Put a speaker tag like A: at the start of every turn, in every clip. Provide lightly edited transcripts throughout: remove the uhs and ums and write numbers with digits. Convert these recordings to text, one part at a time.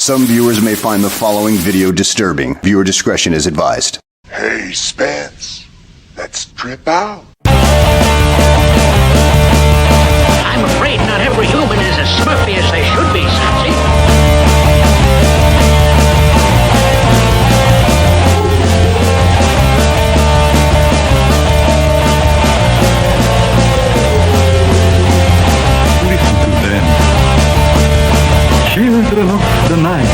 A: Some viewers may find the following video disturbing. Viewer discretion is advised.
B: Hey, Spence, let's trip out.
C: I'm afraid not every human is as smurfy as they should be, Sassy.
D: Listen to them. Children of the night.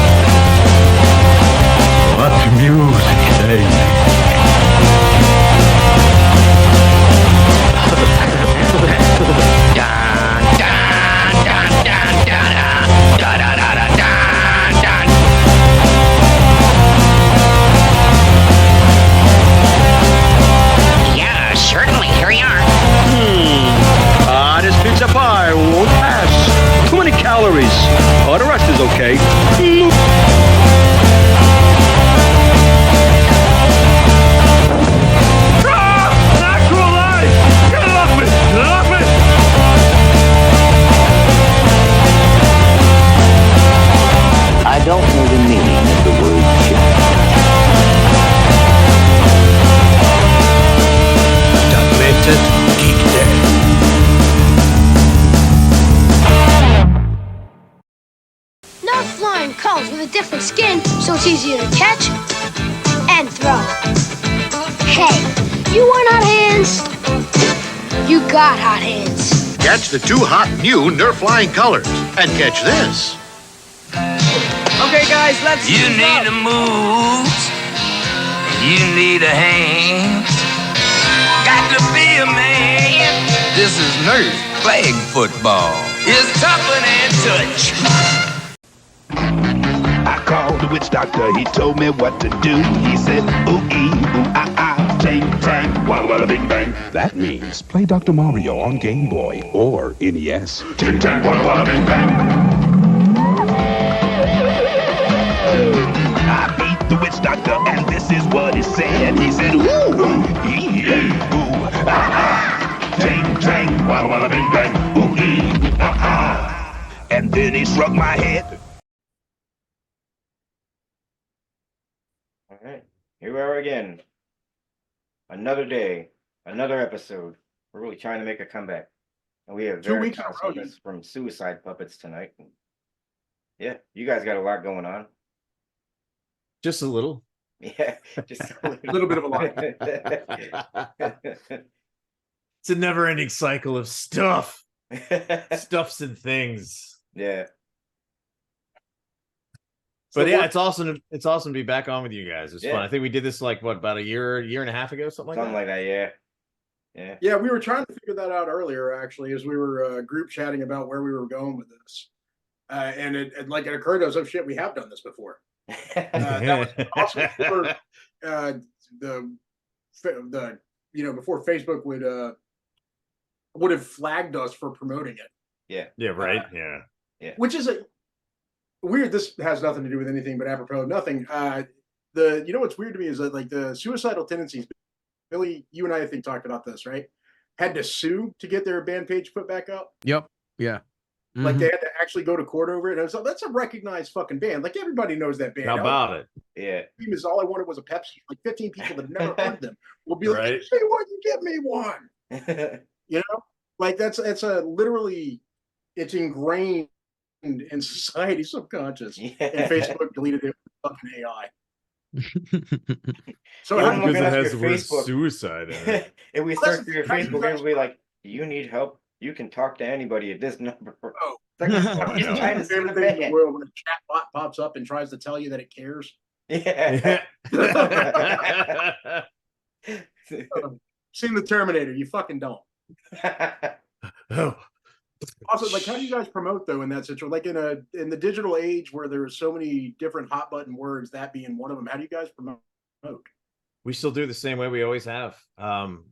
D: What music they make.
C: Yeah, certainly. Here we are.
E: This pizza pie won't pass. Too many calories. Oh, the rest is okay. Natural life! Get it off me! Get it off me!
F: I don't know the meaning of the word chip.
G: Documented Geek Day.
H: Not flying colors with a different skin, so it's easier to catch and throw. Hey, you want hot hands? You got hot hands.
B: Catch the two hot new Nerf flying colors and catch this.
I: Okay, guys, let's.
G: You need a move. You need a hand. Got to be a man. This is Nerf flag football. It's tougher than touch.
D: I called the witch doctor, he told me what to do. He said, ooh-ee, ooh-ah-ah, tang-tang, walla-walla bing-bang. That means play Dr. Mario on Game Boy or NES. Ting-tang, walla-walla bing-bang. I beat the witch doctor, and this is what he said. He said, ooh-ee, ooh-ah-ah, tang-tang, walla-walla bing-bang, ooh-ee, ooh-ah-ah. And then he struck my head.
J: All right, here we are again. Another day, another episode. We're really trying to make a comeback. And we have
I: 2 weeks in a
J: Veritas
I: row,
J: with us from Suicide Puppets tonight. Yeah, you guys got a lot going on.
K: Just a little.
J: Yeah, just a
I: little bit of a lot.
K: It's a never-ending cycle of stuffs and things.
J: Yeah.
K: But yeah, it's awesome. It's awesome to be back on with you guys. It's
J: Yeah.
K: fun. I think we did this like about a year and a half ago, something
J: Something
K: like that.
J: like that, yeah.
I: Yeah, we were trying to figure that out earlier, actually, as we were group chatting about where we were going with this. And it occurred to us, oh shit, we have done this before. That was awesome for the before Facebook would have flagged us for promoting it.
J: Yeah.
K: Yeah, right. Yeah.
I: Which is a weird. This has nothing to do with anything, but apropos of nothing. What's weird to me is that like the suicidal tendencies. Billy, you and I think talked about this, right? Had to sue to get their band page put back up.
L: Yep. Yeah.
I: Like they had to actually go to court over it. And I was like, that's a recognized fucking band. Like everybody knows that band.
K: How about it?
J: Yeah.
I: Is all I wanted was a Pepsi. Like 15 people that never heard them will be like,
K: Right.
I: "Say what, you get me one." Like that's a literally, it's ingrained in society subconscious.
J: Yeah.
I: And Facebook deleted it with fucking AI. So
J: Yeah,
I: how
J: I'm
I: do you
J: looking
K: Because it
J: at
K: has
J: your
K: the word
J: Facebook.
K: suicide in it.
J: If we
I: Well, that's
J: search through your
I: how you
J: Facebook,
I: guys
J: it'll be like, you need help? You can talk to anybody at this number.
I: Oh.
J: It's like, I'm
K: I
J: just
K: know.
J: trying to see the
I: Everything in the
J: band.
I: world when a chat bot pops up and tries to tell you that it cares?
J: Yeah.
I: Seen the Terminator, you fucking don't.
K: Oh,
I: Also, like, how do you guys promote though in that situation? Like in the digital age where there are so many different hot button words, that being one of them. How do you guys promote?
K: we still do the same way we always have.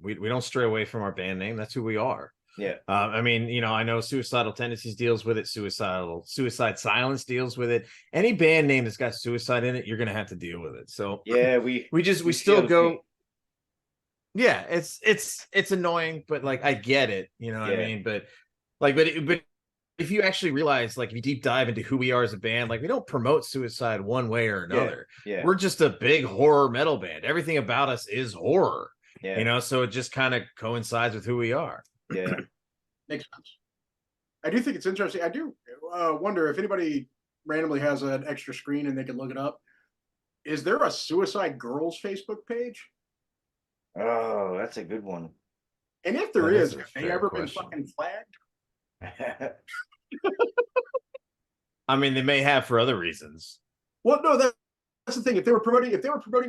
K: We don't stray away from our band name. That's who we are.
J: Yeah.
K: I mean, I know Suicidal Tendencies deals with it. Suicide Silence deals with it. Any band name that's got suicide in it, you're gonna have to deal with it. So
J: Yeah,
K: we
J: feel
K: still
J: the
K: go.
J: pain.
K: Yeah, it's annoying, but like I get it. You know what I
J: Yeah.
K: mean? But if you actually realize, like, if you deep dive into who we are as a band, like, we don't promote suicide one way or another.
J: Yeah.
K: We're just a big horror metal band. Everything about us is horror.
J: Yeah.
K: You know, so it just kind of coincides with who we are.
J: Yeah.
I: Makes sense. I do think it's interesting. I do wonder if anybody randomly has an extra screen and they can look it up. Is there a Suicide Girls Facebook page?
J: Oh, that's a good one.
I: And if there
K: That
I: is,
K: is a
I: have they
K: fair
I: ever
K: question.
I: been fucking flagged?
K: I mean, they may have for other reasons.
I: Well, no, that's the thing. If they were promoting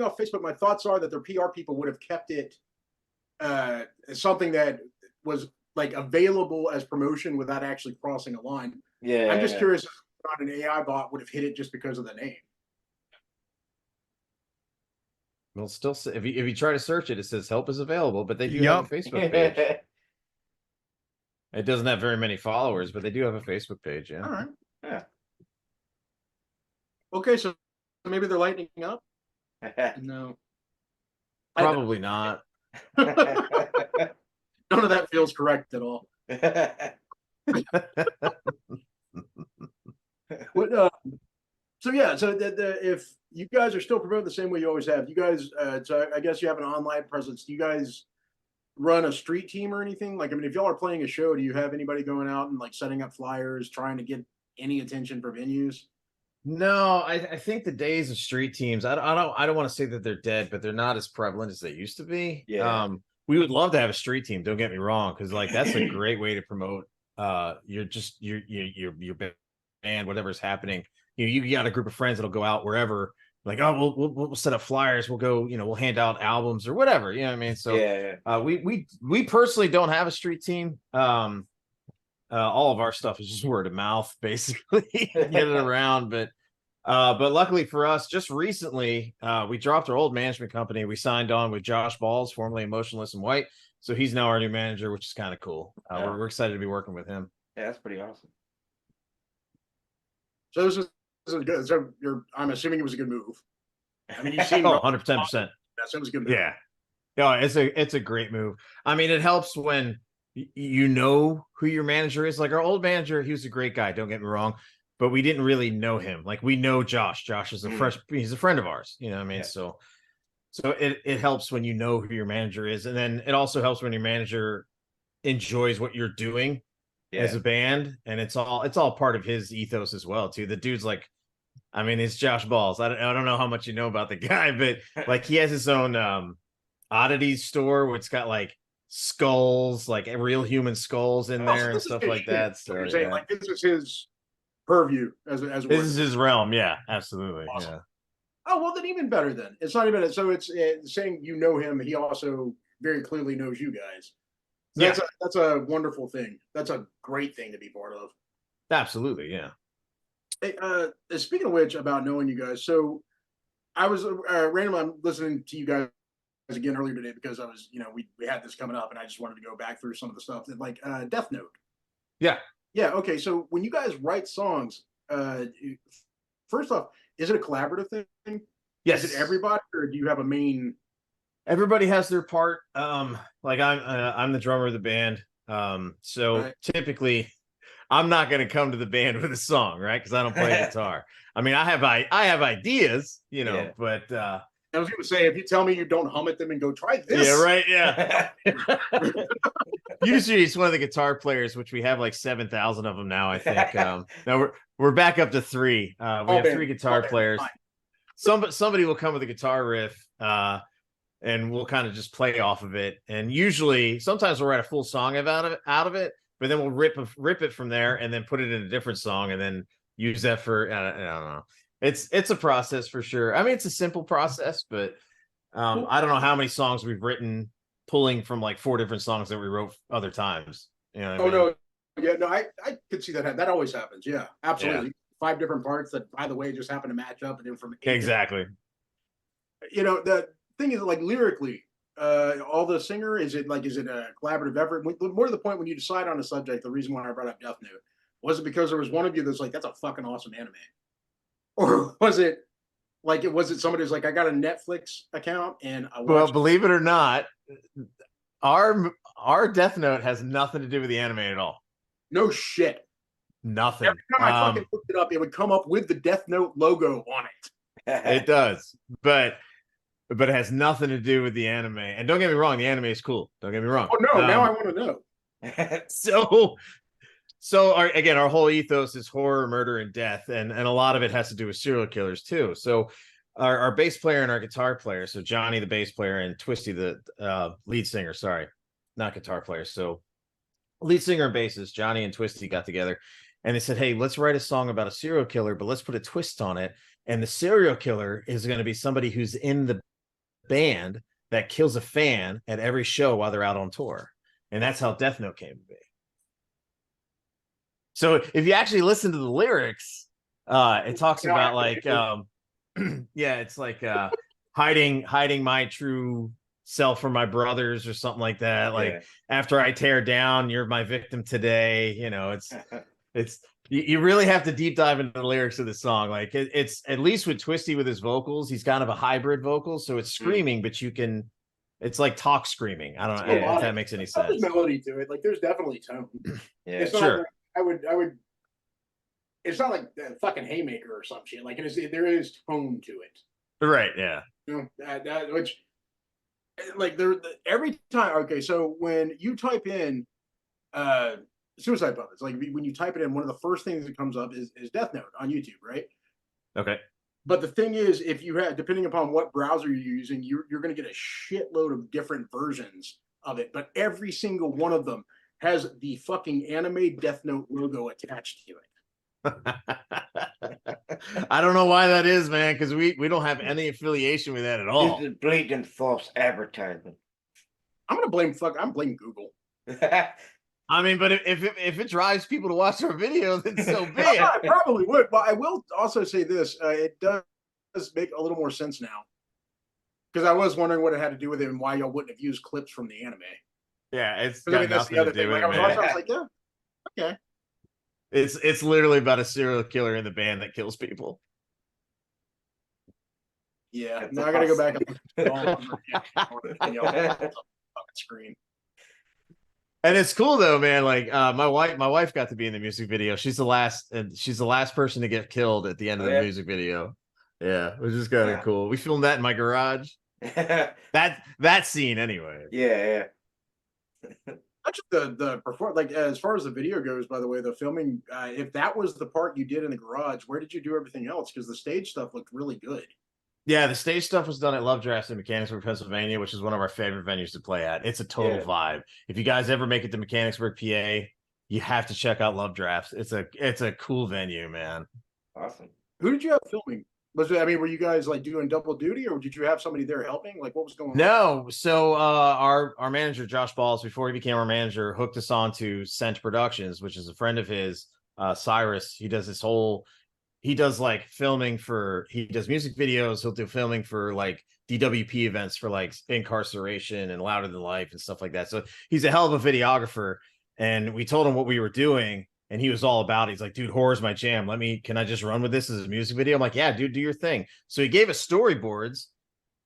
I: off Facebook, my thoughts are that their PR people would have kept it something that was like available as promotion without actually crossing a line.
J: Yeah.
I: I'm just curious if not an AI bot would have hit it just because of the name.
K: Well, still, if you try to search it, it says help is available, but they do have a Facebook page. It doesn't have very many followers, but they do have a Facebook page. Yeah.
I: All right.
J: Yeah.
I: Okay, so maybe they're lightening up. No.
K: Probably not.
I: None of that feels correct at all. What? So yeah, so if you guys are still promoting the same way you always have, you guys, so I guess you have an online presence. Do you guys run a street team or anything? Like, I mean, if y'all are playing a show, do you have anybody going out and like setting up flyers, trying to get any attention for venues?
K: No, I think the days of street teams, I don't want to say that they're dead, but they're not as prevalent as they used to be.
J: Yeah.
K: We would love to have a street team. Don't get me wrong, because like that's a great way to promote your band, whatever's happening. You got a group of friends that'll go out wherever, like, oh, we'll set up flyers, we'll go, we'll hand out albums or whatever, you know what I mean? So we personally don't have a street team. All of our stuff is just word of mouth, basically. Get it around. But luckily for us, just recently, we dropped our old management company. We signed on with Josh Balls, formerly Emotionless and White. So he's now our new manager, which is kind of cool. We're excited to be working with him.
J: Yeah, that's pretty awesome.
I: So this is good. So I'm assuming it was a good move. I mean, you seem
K: 100%.
I: That sounds a good move.
K: Yeah. No, it's a great move. I mean, it helps when you know who your manager is. Like our old manager, he was a great guy, don't get me wrong, but we didn't really know him. Like we know Josh. Josh is he's a friend of ours, you know what I mean? Yeah. So it helps when you know who your manager is. And then it also helps when your manager enjoys what you're doing as a band. And it's all part of his ethos as well, too. The dude's like, I mean, it's Josh Balls. I don't know how much you know about the guy, but like he has his own oddities store where it's got like skulls, like real human skulls in there and stuff like that. So
I: you're saying like this is his purview as
K: this is his realm. Yeah, absolutely. Awesome. Yeah.
I: Oh, well, then even better then. It's not even so it's saying you know him, he also very clearly knows you guys. So that's a wonderful thing. That's a great thing to be part of.
K: Absolutely, yeah.
I: Hey, speaking of which, about knowing you guys, so I was randomly I'm listening to you guys again earlier today because I was, we had this coming up and I just wanted to go back through some of the stuff that like Death Note.
K: Yeah.
I: Okay. So when you guys write songs, first off, is it a collaborative thing?
K: Yes.
I: Is it everybody or do you have a main?
K: Everybody has their part. Like I'm the drummer of the band. So typically I'm not going to come to the band with a song, right? Because I don't play guitar. I mean, I have ideas, but
I: I was going to say, if you tell me you don't hum at them and go try this.
K: Yeah, right. Yeah. Usually it's one of the guitar players, which we have like 7,000 of them now, I think. Now we're back up to 3. We have 3 guitar players. Somebody will come with a guitar riff, and we'll kind of just play off of it. And usually, sometimes we'll write a full song out of it, but then we'll rip it from there and then put it in a different song and then use that for I don't know. It's a process for sure. I mean, it's a simple process, but I don't know how many songs we've written pulling from like 4 different songs that we wrote other times. You know what I mean?
I: No. Yeah, no, I could see that. That always happens. Yeah, absolutely. Yeah. 5 different parts that, by the way, just happen to match up and then from
K: exactly.
I: The thing is, like lyrically, all the singer, is it a collaborative effort? More to the point, when you decide on a subject, the reason why I brought up Death Note, was it because there was one of you that's like, that's a fucking awesome anime? Or was it somebody who's like, I got a Netflix account and I
K: well, believe it or not, our Death Note has nothing to do with the anime at all.
I: No shit.
K: Nothing.
I: Every time I fucking looked it up, it would come up with the Death Note logo on it.
K: It does, but it has nothing to do with the anime. And don't get me wrong, the anime is cool. Don't get me wrong.
I: Oh no, now I want to know.
K: So our whole ethos is horror, murder, and death, and a lot of it has to do with serial killers too. So our bass player and our guitar player, so Johnny the bass player and Twisty the lead singer, sorry, not guitar player. So lead singer and bassist Johnny and Twisty got together and they said, hey, let's write a song about a serial killer, but let's put a twist on it. And the serial killer is going to be somebody who's in the band that kills a fan at every show while they're out on tour. And that's how Death Note came to be. So if you actually listen to the lyrics, it talks about like, it's like hiding my true self from my brothers or something like that. Like after I tear down, you're my victim today. You know, it's you really have to deep dive into the lyrics of the song. Like it's at least with Twisty with his vocals, he's kind of a hybrid vocal, so it's screaming, but it's like talk screaming. I don't know if that makes any sense.
I: There's melody to it. Like there's definitely tone.
J: Yeah,
I: it's not
K: sure.
I: Like, I would. It's not like the fucking Haymaker or some shit. Like there is tone to it.
K: Right. Yeah.
I: You know, which like every time. Okay, so when you type in suicide puppets, like when you type it in, one of the first things that comes up is Death Note on YouTube, right?
K: Okay.
I: But the thing is, if you have, depending upon what browser you're using, you're going to get a shitload of different versions of it. But every single one of them has the fucking anime Death Note logo attached to it.
K: I don't know why that is, man, because we don't have any affiliation with that at all.
J: This is blatant false advertising.
I: I'm blame Google.
K: I mean, but if it drives people to watch our video, then so be it.
I: I probably would. But I will also say this: it does make a little more sense now, because I was wondering what it had to do with it and why y'all wouldn't have used clips from the anime.
K: Yeah, it's got nothing to do with it.
I: I was like, yeah, okay.
K: It's literally about a serial killer in the band that kills people.
I: Yeah, now I gotta go back and screen.
K: And it's cool though, man. Like my wife got to be in the music video. She's the last person to get killed at the end of the music video. Yeah, which is kind of cool. We filmed that in my garage. that scene anyway.
J: Yeah.
I: Actually, the perform, like as far as the video goes, by the way, the filming, if that was the part you did in the garage, where did you do everything else? Because the stage stuff looked really good. Yeah,
K: the stage stuff was done at Love Drafts in Mechanicsburg, Pennsylvania, which is one of our favorite venues to play at. It's a total vibe. If you guys ever make it to Mechanicsburg, PA, you have to check out Love Drafts. It's a cool venue, man.
J: Awesome.
I: Who did you have filming? Were you guys like doing double duty, or did you have somebody there helping? Like, what was going on?
K: No. So our manager, Josh Balls, before he became our manager, hooked us on to Scent Productions, which is a friend of his, Cyrus. He does like filming he does music videos. He'll do filming for like DWP events for like Incarceration and Louder Than Life and stuff like that. So he's a hell of a videographer. And we told him what we were doing, and he was all about it. He's like, dude, horror's my jam. Can I just run with this as a music video? I'm like, yeah, dude, do your thing. So he gave us storyboards.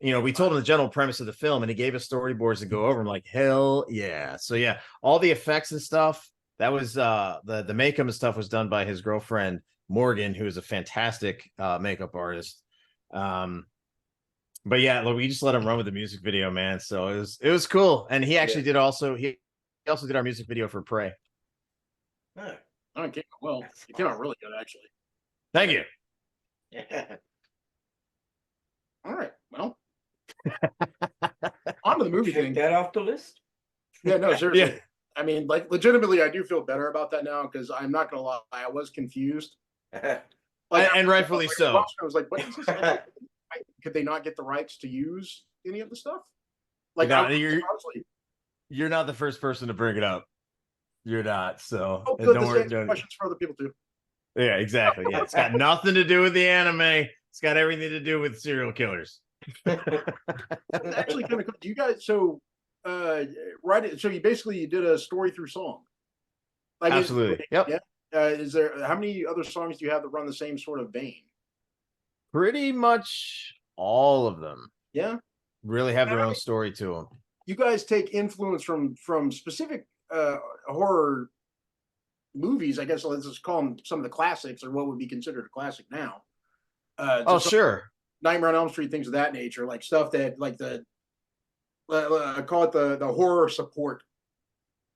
K: You know, we told him the general premise of the film, and he gave us storyboards to go over. I'm like, hell yeah. So yeah, all the effects and stuff, that was the makeup and stuff was done by his girlfriend, Morgan, who is a fantastic makeup artist. But yeah, we just let him run with the music video, man. So it was cool. And he actually did also did our music video for Prey.
I: Oh, it came out well. It came out really good, actually.
K: Thank you.
J: Yeah.
I: All right. Well, on to the movie thing.
J: That off the list.
I: Yeah, no, seriously.
K: Yeah.
I: I mean, like, legitimately, I do feel better about that now, because I'm not gonna lie, I was confused.
K: And rightfully so.
I: I was like, what is this? Could they not get the rights to use any of the stuff? Like,
K: no, you're not the first person to bring it up. You're not. So
I: good. Don't worry. Questions for other people too.
K: Yeah, exactly. Yeah, it's got nothing to do with the anime. It's got everything to do with serial killers.
I: That's actually kind of cool. Do you guys? So, So you did a story through song. Like,
K: absolutely. Yep.
I: Yeah. Is there? How many other songs do you have that run the same sort of vein?
K: Pretty much all of them.
I: Yeah.
K: Really have their own story to them.
I: You guys take influence from specific horror movies, I guess let's just call them some of the classics, or what would be considered a classic now.
K: Oh, sure.
I: Nightmare on Elm Street, things of that nature, like stuff that like the call it the horror support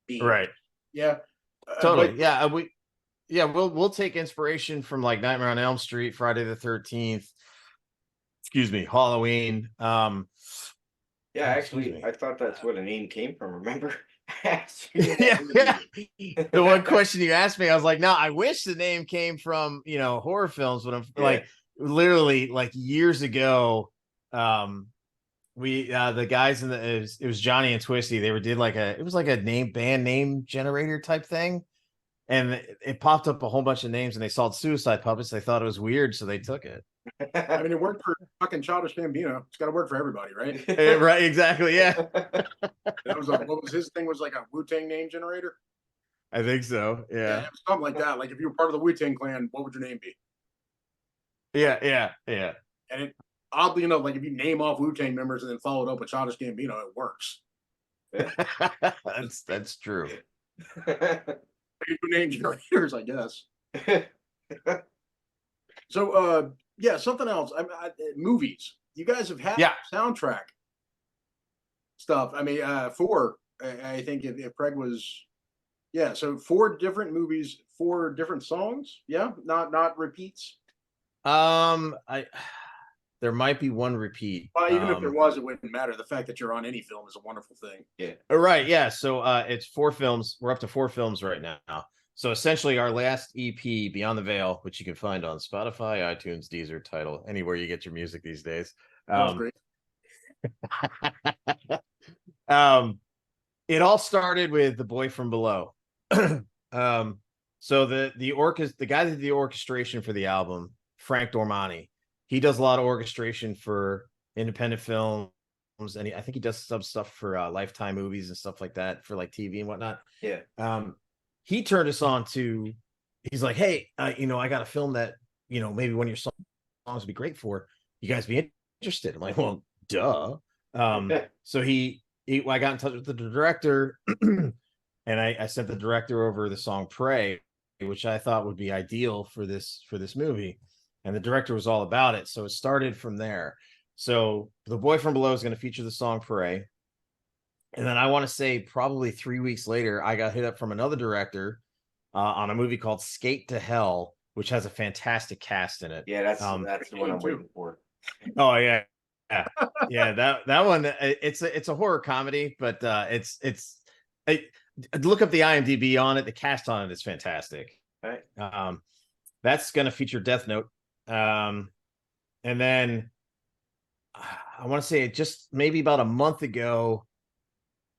I: beat.
K: Right.
I: Yeah.
K: Totally.
I: But,
K: We'll take inspiration from like Nightmare on Elm Street, Friday the 13th, excuse me, Halloween.
J: Yeah, actually, I thought that's where the name came from. Remember?
K: yeah. The one question you asked me, I was like, no, I wish the name came from, horror films, but I'm like literally like years ago. We the guys in it was Johnny and Twisty. They did like it was like a band name generator type thing. And it popped up a whole bunch of names, and they saw Suicide Puppets. They thought it was weird, so they took it.
I: I mean, it worked for fucking Childish Gambino. It's got to work for everybody, right?
K: Right, exactly, yeah.
I: That was what was his thing? Was like a Wu-Tang name generator?
K: I think so, yeah.
I: It was something like that. Like if you were part of the Wu-Tang clan, what would your name be?
K: Yeah.
I: And it, oddly enough, like if you name off Wu-Tang members and then follow it up with Childish Gambino, it works.
K: That's true.
I: Name generators, I guess. So, something else. Movies. You guys have had soundtrack stuff. I mean, four. I think if Craig was, so 4 different movies, 4 different songs. Yeah, not repeats.
K: There might be one repeat.
I: Even if there was, it wouldn't matter. The fact that you're on any film is a wonderful thing.
J: Yeah.
K: Right. Yeah. So it's 4 films. We're up to 4 films right now. So essentially, our last EP, Beyond the Veil, which you can find on Spotify, iTunes, Deezer, Tidal, anywhere you get your music these days.
I: That's great.
K: It all started with The Boy from Below. So the guy that did the orchestration for the album, Frank Dormani. He does a lot of orchestration for independent films, and I think he does some stuff for Lifetime movies and stuff like that for like TV and whatnot.
J: Yeah.
K: He turned us on to. He's like, hey, I got a film that maybe one of your songs would be great for. You guys be interested? I'm like, well, duh. So I got in touch with the director, and I sent the director over the song "Pray," which I thought would be ideal for this movie. And the director was all about it. So it started from there. So The Boy from Below is going to feature the song Pray. And then I want to say probably 3 weeks later, I got hit up from another director on a movie called Skate to Hell, which has a fantastic cast in it.
J: Yeah, that's the one I'm waiting for.
K: Oh, yeah. Yeah, that one, it's a horror comedy, but look up the IMDb on it. The cast on it is fantastic.
J: Right.
K: That's going to feature Death Note. And then I want to say just maybe about a month ago,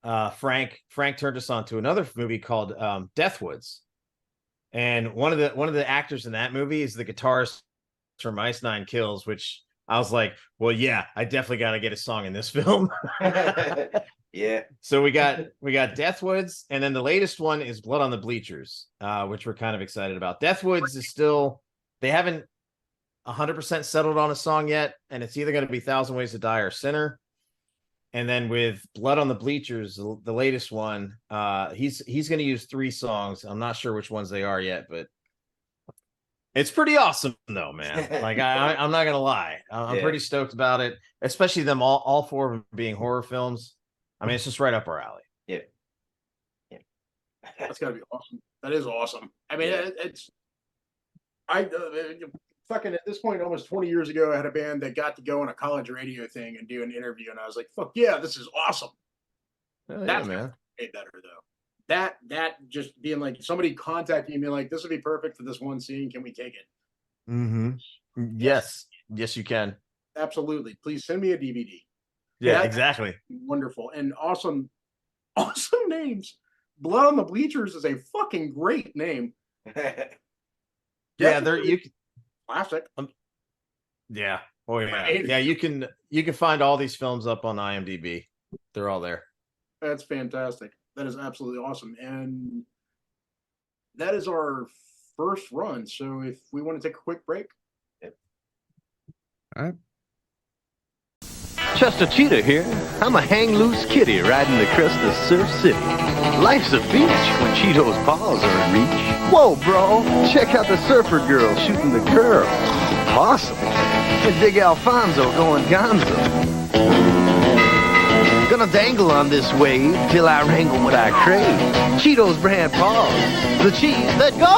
K: Frank turned us on to another movie called Deathwoods. And one of the actors in that movie is the guitarist from Ice Nine Kills, which I was like, well, yeah, I definitely got to get a song in this film.
J: Yeah.
K: So we got Deathwoods, and then the latest one is Blood on the Bleachers, which we're kind of excited about. Deathwoods is still, they haven't 100% settled on a song yet, and it's either going to be 1,000 Ways to Die or Sinner. And then with Blood on the Bleachers, the latest one, he's going to use 3 songs. I'm not sure which ones they are yet, but it's pretty awesome though, man. Like I'm not gonna lie, I'm pretty stoked about it, especially them all 4 of them being horror films. I mean, it's just right up our alley.
J: Yeah.
I: That's gotta be awesome. That is awesome. I mean, fucking at this point, almost 20 years ago, I had a band that got to go on a college radio thing and do an interview, and I was like, "Fuck yeah, this is awesome."
K: That's man.
I: Way better though. That just being like somebody contacting me and being like, "This would be perfect for this one scene. Can we take it?"
K: Mm-hmm. Yes, you can.
I: Absolutely. Please send me a DVD.
K: Yeah, exactly.
I: Wonderful and awesome names. Blood on the Bleachers is a fucking great name.
K: Yeah,
I: classic.
K: Yeah. Oh yeah. Yeah, you can find all these films up on IMDb. They're all there.
I: That's fantastic. That is absolutely awesome. And that is our first run. So if we want to take a quick break.
E: All right.
L: Chester Cheetah here. I'm a hang loose kitty riding the crest of Surf City.
E: Life's a beach when Cheeto's paws are in reach. Whoa, bro, check out the surfer girl shooting the curl. Awesome. And Big Alfonso going gonzo. Gonna dangle on this wave till I wrangle what I crave. Cheeto's brand paws, the cheese that goes.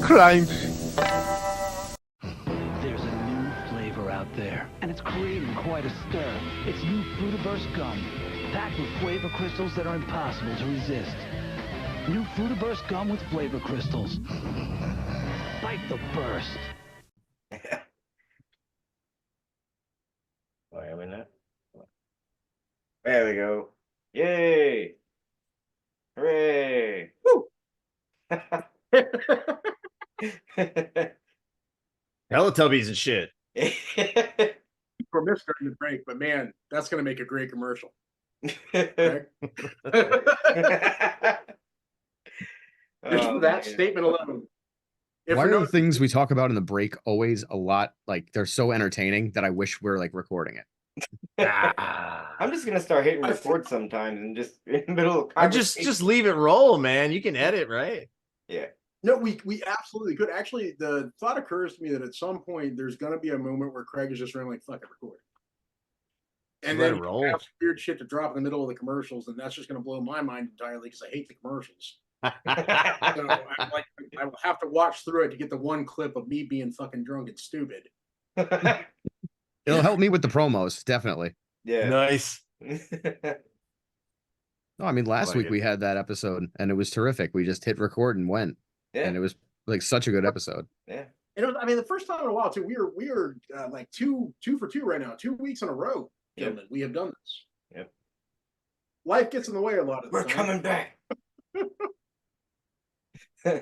E: Crunch.
L: There's a new flavor out there, and it's creating quite a stir. It's new Frutiverse gum, packed with flavor crystals that are impossible to resist. New Frutiverse gum with flavor crystals. Bite the burst.
J: Why am I not? There we go. Yay! Hooray!
I: Woo!
K: Teletubbies and shit.
I: For missed during the break, but man, that's gonna make a great commercial. Okay? Just for that statement alone.
M: Why are the things we talk about in the break always a lot like they're so entertaining that I wish we're like recording it?
J: I'm just gonna start hitting record sometimes and just in the middle of
K: I just leave it roll, man. You can edit, right?
J: Yeah.
I: No, we absolutely could. Actually, the thought occurs to me that at some point there's gonna be a moment where Craig is just running like fuck it, record. And
K: Let
I: then
K: it roll.
I: have some weird shit to drop in the middle of the commercials, and that's just gonna blow my mind entirely because I hate the commercials. So I will have to watch through it to get the one clip of me being fucking drunk and stupid.
M: It'll help me with the promos, definitely.
J: Yeah.
K: Nice.
M: No, I mean last week we had that episode and it was terrific. We just hit record and went.
J: Yeah.
M: And it was like such a good episode.
J: Yeah.
I: I mean, the first time in a while too. We are like two for two right now. 2 weeks in a row, gentlemen. We have done this.
J: Yep.
I: Life gets in the way a lot of the
J: We're
I: time.
J: coming back.
I: All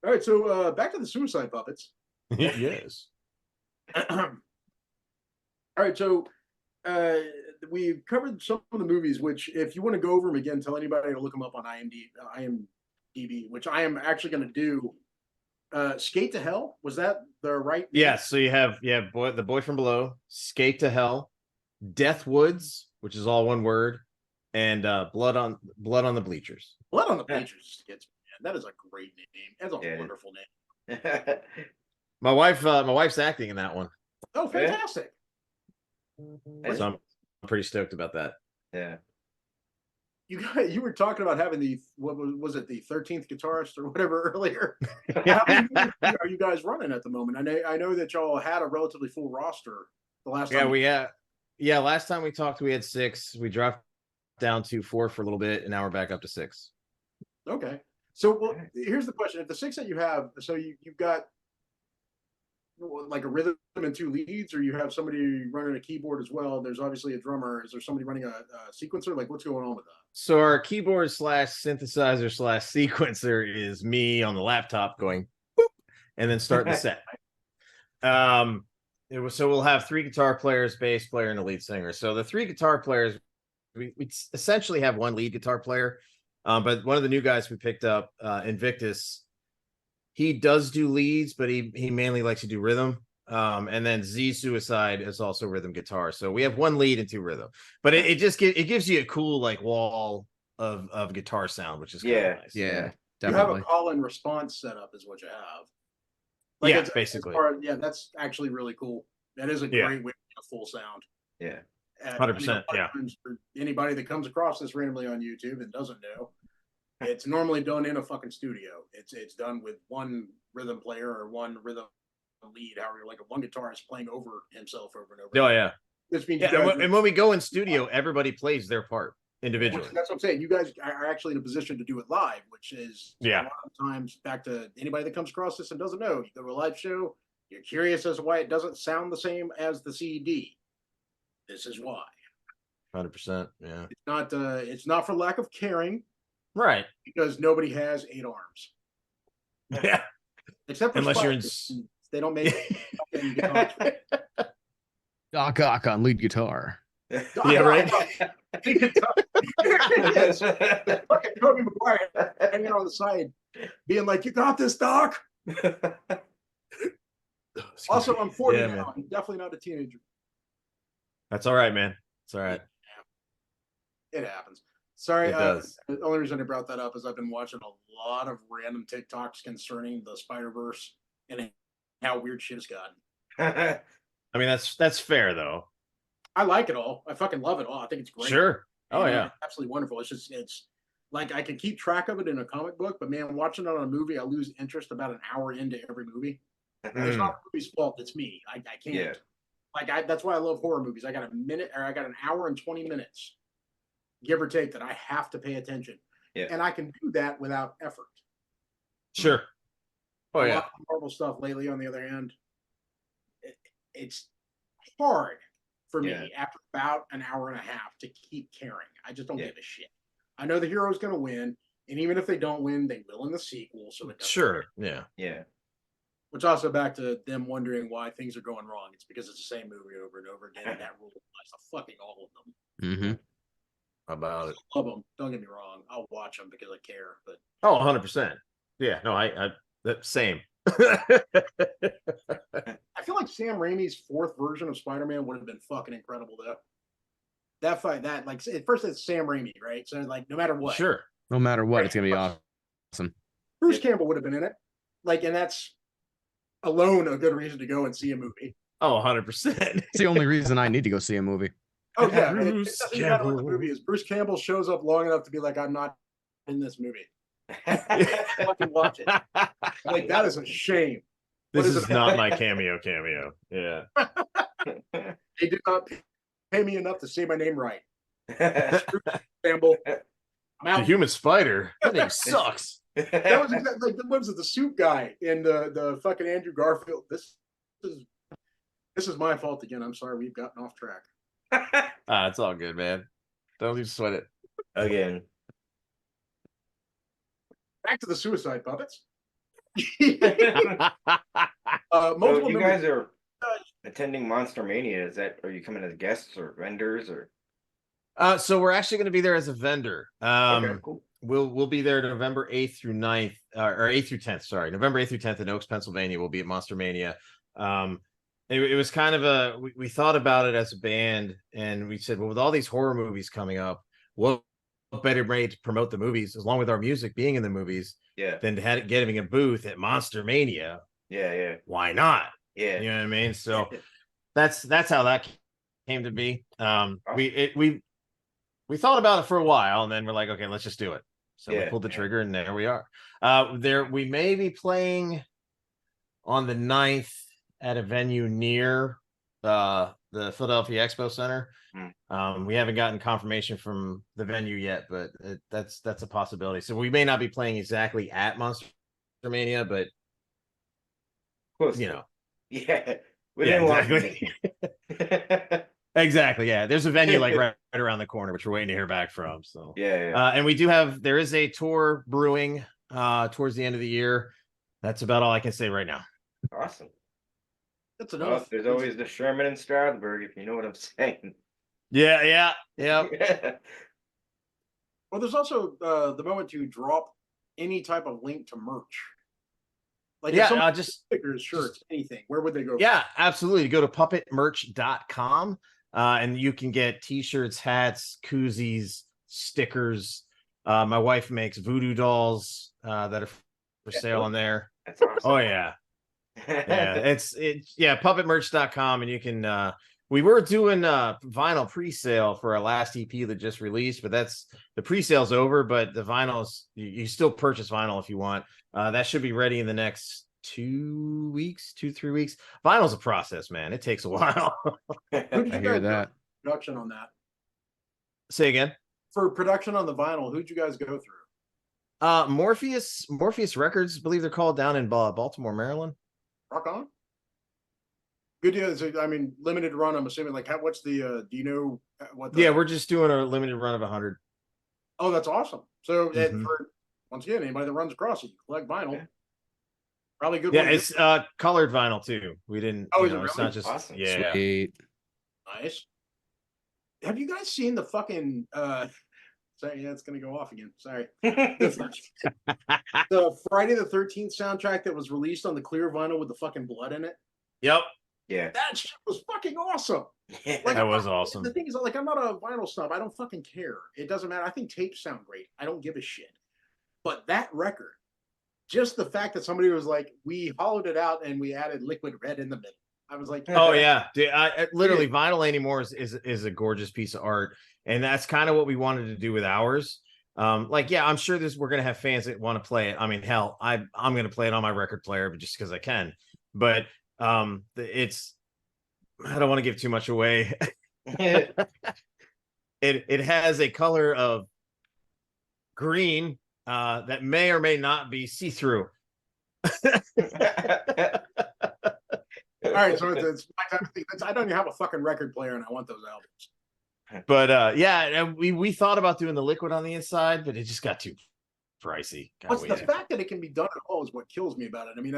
I: right, so back to the suicide puppets.
K: Yes.
I: All right, so we've covered some of the movies, which if you want to go over them again, tell anybody to look them up on IMDb, which I am actually going to do. Skate to Hell, was that the right name?
K: Yeah, so you have The Boy from Below, Skate to Hell, Death Woods, which is all one word, and Blood on the Bleachers.
I: Blood on the Bleachers gets man, that is a great name. That's a wonderful name.
K: My wife's acting in that one.
I: Oh, fantastic.
K: So I'm pretty stoked about that.
J: Yeah.
I: You were talking about having the what was it, the 13th guitarist or whatever earlier. How many are you guys running at the moment? I know that y'all had a relatively full roster the last time.
K: Last time we talked we had 6. We dropped down to 4 for a little bit and now we're back up to 6.
I: Okay. So here's the question. If the 6 that you have, so you've got like a rhythm and 2 leads, or you have somebody running a keyboard as well. There's obviously a drummer. Is there somebody running a sequencer? Like what's going on with that?
K: So our keyboard / synthesizer / sequencer is me on the laptop going boop and then starting the set. So we'll have 3 guitar players, bass player, and a lead singer. So the 3 guitar players, we essentially have 1 lead guitar player. But one of the new guys we picked up, Invictus, he does do leads, but he mainly likes to do rhythm. And then Z Suicide is also rhythm guitar. So we have 1 lead and 2 rhythm. But it gives you a cool like wall of guitar sound, which is nice.
M: Yeah,
I: definitely. You have a call and response setup is what you have.
K: Like basically.
I: That's actually really cool. That is a great way to get a full sound.
J: Yeah.
K: 100%. Yeah.
I: For anybody that comes across this randomly on YouTube and doesn't know, it's normally done in a fucking studio. It's done with 1 rhythm player or 1 rhythm lead, however, like one guitarist playing over himself over and over.
K: Oh yeah.
I: This means
K: and when we go in studio, everybody plays their part individually.
I: That's what I'm saying. You guys are actually in a position to do it live, which is a lot of times, back to anybody that comes across this and doesn't know, you go to a live show, you're curious as to why it doesn't sound the same as the CD. This is why.
K: 100%. Yeah.
I: It's not for lack of caring.
K: Right.
I: Because nobody has 8 arms.
K: Yeah.
I: Except for
K: unless
I: Spike.
K: you're in.
I: They don't make it.
M: Doc Ock on lead guitar.
K: Yeah, right.
I: Lead guitar. Yes. Fucking Tobey Maguire hanging on the side, being like, "You got this, Doc." Also, I'm 40 now. I'm definitely not a teenager.
K: That's all right, man. It's all right.
I: It happens. Sorry,
K: It does.
I: the only reason I brought that up is I've been watching a lot of random TikToks concerning the Spider-Verse and how weird shit has gotten.
K: I mean, that's fair though.
I: I like it all. I fucking love it all. I think it's great.
K: Sure. Oh yeah.
I: It's absolutely wonderful. It's like I can keep track of it in a comic book, but man, watching it on a movie, I lose interest about an hour into every movie. And it's not the movie's fault. It's me. I can't.
J: Yeah.
I: Like that's why I love horror movies. I got an hour and 20 minutes, give or take, that I have to pay attention.
J: Yeah.
I: And I can do that without effort.
K: Sure. Oh
I: A
K: yeah.
I: lot of Marvel stuff lately, on the other hand, it's hard for me after about an hour and a half to keep caring. I just don't give a shit. I know the hero's going to win, and even if they don't win, they will in the sequel. So it
K: Sure. Yeah.
J: Yeah.
I: Which also back to them wondering why things are going wrong. It's because it's the same movie over and over again, and that rule applies to fucking all of them.
M: Mm-hmm.
K: About it.
I: Love them. Don't get me wrong. I'll watch them because I care. But
K: 100%. Yeah. No, I that same.
I: I feel like Sam Raimi's fourth version of Spider-Man would have been fucking incredible, though. That fight, like at first it's Sam Raimi, right? So like, no matter what,
K: Sure.
M: No matter what, it's gonna be awesome.
I: Bruce Campbell would have been in it. Like, and that's alone a good reason to go and see a movie.
K: 100%.
M: It's the only reason I need to go see a movie.
I: Oh yeah,
K: Bruce
I: it matter what the movie is. Bruce Campbell shows up long enough to be like, I'm not in this movie. Fucking watch it. Like, that is a shame.
K: This is not my cameo. Yeah.
I: They did not pay me enough to say my name right. Bruce Campbell. I'm out.
K: The human spider. That name sucks.
I: That was exactly like, what was it, the soup guy in the fucking Andrew Garfield. This is my fault again. I'm sorry, we've gotten off track.
K: It's all good, man. Don't even sweat it.
J: Again.
I: Back to the suicide puppets.
J: So you guys are attending Monster Mania. Are you coming as guests or vendors or?
K: So we're actually going to be there as a vendor.
J: Okay, cool.
K: We'll be there November 8th through 9th, or 8th through 10th. Sorry, November 8th through 10th in Oaks, Pennsylvania. We'll be at Monster Mania. It was kind of we thought about it as a band, and we said, well, with all these horror movies coming up, what better way to promote the movies, along with our music being in the movies, than to getting a booth at Monster Mania?
J: Yeah.
K: Why not?
J: Yeah.
K: You know what I mean? So that's how that came to be. We thought about it for a while, and then we're like, okay, let's just do it. So we pulled the trigger, and there we are. We may be playing on the 9th at a venue near the Philadelphia Expo Center. We haven't gotten confirmation from the venue yet, but that's a possibility. So we may not be playing exactly at Monster Mania, but
J: close.
K: Yeah,
J: Exactly.
K: Exactly. Yeah, there's a venue like right around the corner, which we're waiting to hear back from. So
J: yeah.
K: And there is a tour brewing towards the end of the year. That's about all I can say right now.
J: Awesome.
I: That's enough.
J: There's always the Sherman and Stroudsburg, if you know what I'm saying.
K: Yeah.
I: Well, there's also the moment to drop any type of link to merch. Like,
K: just
I: stickers, shirts, anything. Where would they go?
K: Yeah, absolutely. Go to puppetmerch.com and you can get t-shirts, hats, koozies, stickers. My wife makes voodoo dolls that are for sale on there.
J: That's awesome.
K: Oh yeah. It's puppetmerch.com, and you can we were doing vinyl pre-sale for our last EP that just released, but the pre-sale's over, but the vinyls you still purchase vinyl if you want. That should be ready in the next 2 weeks, 2-3 weeks. Vinyl's a process, man. It takes a while.
I: I
M: hear that.
I: Production on that.
K: Say again.
I: For production on the vinyl, who'd you guys go through?
K: Morpheus Records, I believe they're called, down in Baltimore, Maryland.
I: Rock on. Good deal. I mean, limited run. I'm assuming. Like, what's the? Do you know what?
K: We're just doing a limited run of 100.
I: Oh, that's awesome. So, for once again, anybody that runs across it, you collect vinyl. Probably good.
K: Yeah, it's colored vinyl too. We didn't.
I: Oh,
K: it's not just
J: awesome.
K: Yeah.
M: Sweet.
I: Nice. Have you guys seen the fucking? Sorry, it's gonna go off again. Sorry. The Friday the 13th soundtrack that was released on the clear vinyl with the fucking blood in it.
K: Yep.
J: Yeah.
I: That shit was fucking awesome. Like,
K: That was awesome.
I: The thing is, like, I'm not a vinyl snob. I don't fucking care. It doesn't matter. I think tapes sound great. I don't give a shit. But that record, just the fact that somebody was like, we hollowed it out and we added liquid red in the middle. I was like,
K: oh yeah, dude, literally vinyl anymore is a gorgeous piece of art, and that's kind of what we wanted to do with ours. Like, yeah, I'm sure we're gonna have fans that want to play it. I mean, hell, I'm gonna play it on my record player, but just because I can. But it's I don't want to give too much away. it has a color of green that may or may not be see-through.
I: all right, so it's my time to think. I don't even have a fucking record player, and I want those albums.
K: But yeah, we thought about doing the liquid on the inside, but it just got too pricey.
I: What's the fact that it can be done at all is what kills me about it. I mean,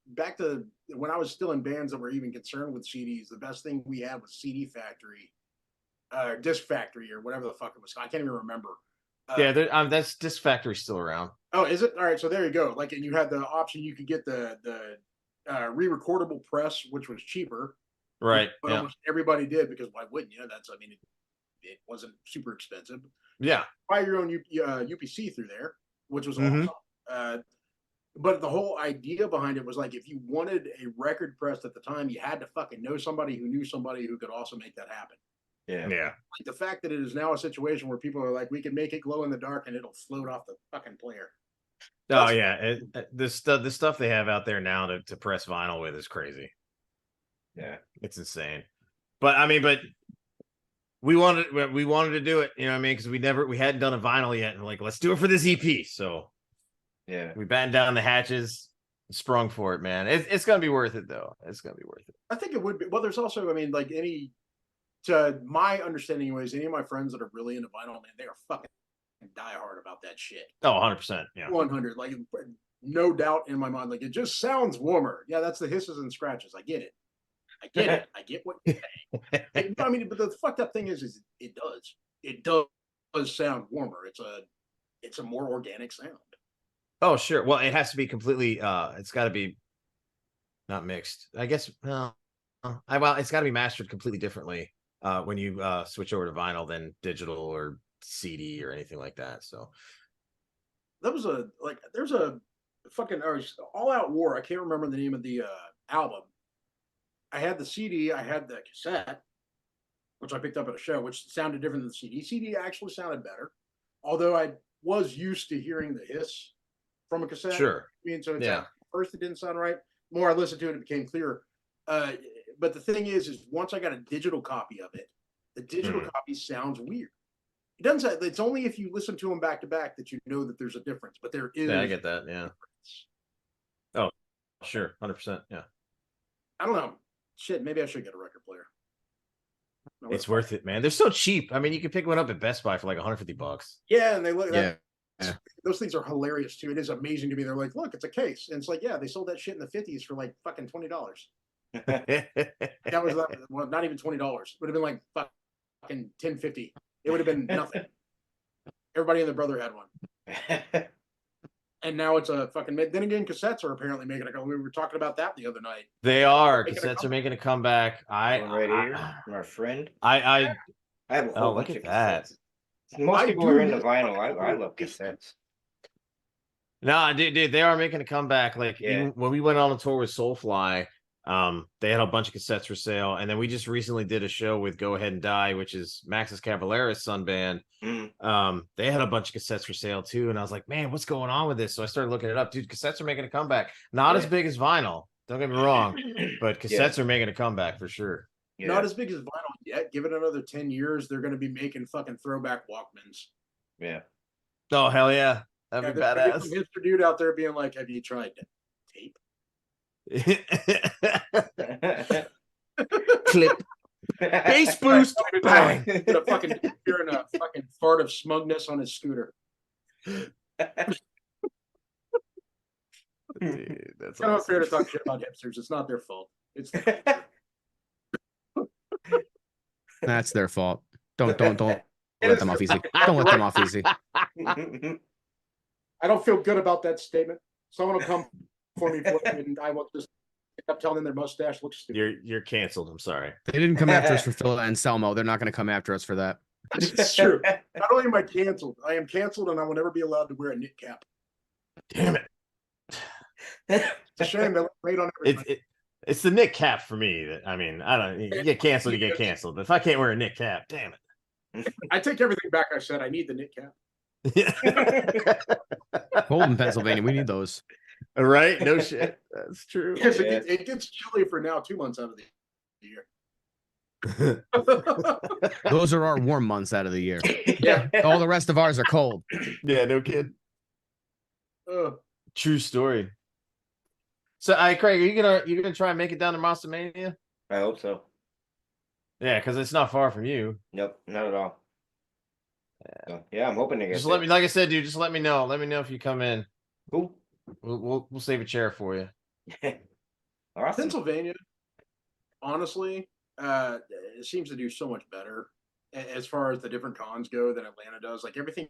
I: back to when I was still in bands that were even concerned with CDs. The best thing we had was CD Factory, Disc Factory, or whatever the fuck it was. I can't even remember.
K: Yeah, that's Disc Factory still around.
I: Oh, is it? All right, so there you go. Like, and you had the option. You could get the re-recordable press, which was cheaper.
K: Right.
I: But
K: yeah.
I: almost everybody did, because why wouldn't you? I mean, it wasn't super expensive.
K: Yeah.
I: Buy your own UPC through there, which was awesome. But the whole idea behind it was like, if you wanted a record pressed at the time, you had to fucking know somebody who knew somebody who could also make that happen.
J: Yeah.
K: Yeah.
I: Like, the fact that it is now a situation where people are like, we can make it glow in the dark and it'll float off the fucking player.
K: Oh yeah, the stuff they have out there now to press vinyl with is crazy.
J: Yeah,
K: it's insane. But I mean, we wanted to do it, you know what I mean? Because we hadn't done a vinyl yet, and like, let's do it for this EP. So
J: yeah,
K: we battened down the hatches, sprung for it, man. It's gonna be worth it though. It's gonna be worth it.
I: I think it would be. Well, there's also, I mean, like, to my understanding, anyways, any of my friends that are really into vinyl, man, they are fucking die hard about that shit.
K: Oh, 100%. Yeah.
I: 100. Like, no doubt in my mind. Like, it just sounds warmer. Yeah, that's the hisses and scratches. I get it. I get what you're saying. I mean, but the fucked up thing is it does. It does sound warmer. It's a more organic sound.
K: Oh, sure. Well, it has to be completely it's got to be not mixed. I guess well, it's got to be mastered completely differently when you switch over to vinyl than digital or CD or anything like that. So
I: that was there's a fucking All Out War. I can't remember the name of the album. I had the CD, I had the cassette, which I picked up at a show, which sounded different than the CD. CD actually sounded better, although I was used to hearing the hiss from a cassette.
K: Sure.
I: I mean, so first it didn't sound right. The more I listened to it, it became clearer. But the thing is once I got a digital copy of it, the digital copy sounds weird. It doesn't say, it's only if you listen to them back to back that you know that there's a difference, but there is.
K: Yeah, I get that. Yeah. Oh, sure. 100%. Yeah.
I: I don't know. Shit, maybe I should get a record player.
K: It's worth it, man. They're so cheap. I mean, you can pick one up at Best Buy for like $150.
I: Yeah, and they look. Yeah. Those things are hilarious too. It is amazing to me. They're like, look, it's a case, and it's like, yeah, they sold that shit in the '50s for like fucking $20. That was well, not even $20. Would have been like fucking $10.50. It would have been nothing. Everybody and their brother had one. And now it's a fucking. Then again, cassettes are apparently making a comeback. We were talking about that the other night.
K: They are. Cassettes are making a comeback.
J: Here, my friend.
K: I
J: have a whole
K: look at that.
J: Most people are into vinyl. I love cassettes.
K: No, dude, they are making a comeback. Like even when we went on a tour with Soulfly, they had a bunch of cassettes for sale, and then we just recently did a show with Go Ahead and Die, which is Maxis Cavalera's son band. They had a bunch of cassettes for sale too, and I was like, man, what's going on with this? So I started looking it up. Dude, cassettes are making a comeback. Not as big as vinyl, don't get me wrong, but cassettes are making a comeback for sure.
I: Not as big as vinyl yet. Give it another 10 years, they're going to be making fucking throwback Walkmans.
J: Yeah.
K: Oh hell yeah, that'd be badass.
I: Some hipster dude out there being like, have you tried tape?
K: Clip. Bass boost. Bang.
I: Get a fucking hearing a fucking fart of smugness on his scooter.
K: Dude, that's
I: kind of unfair to talk shit about hipsters. It's not their fault. It's
M: that's their fault. Don't let them off easy. Don't let them off easy.
I: I don't feel good about that statement. Someone will come for me, and I will just I'm telling them their mustache looks stupid.
K: You're canceled. I'm sorry.
M: They didn't come after us for Phil and Selmo. They're not going to come after us for that.
I: It's true. Not only am I canceled, I am canceled, and I will never be allowed to wear a knit cap.
K: Damn it.
I: It's a shame that made on everybody.
K: It's the knit cap for me. That I mean, I don't. You get canceled, you get canceled. But if I can't wear a knit cap, damn it.
I: I take everything back. I said I need the knit cap.
M: Cold in Pennsylvania. We need those.
K: Right? No shit. That's true.
I: Yes, it gets chilly for now 2 months out of the year.
M: Those are our warm months out of the year.
I: Yeah.
M: All the rest of ours are cold.
K: Yeah, no kid. True story. So, Craig, are you gonna try and make it down to Monster Mania?
J: I hope so.
K: Yeah, because it's not far from you.
J: Nope, not at all. Yeah, I'm hoping to get.
K: Just let me, like I said, dude. Just let me know. Let me know if you come in.
J: Cool.
K: We'll save a chair for you.
J: Awesome.
I: Pennsylvania, honestly, it seems to do so much better as far as the different cons go than Atlanta does. Like everything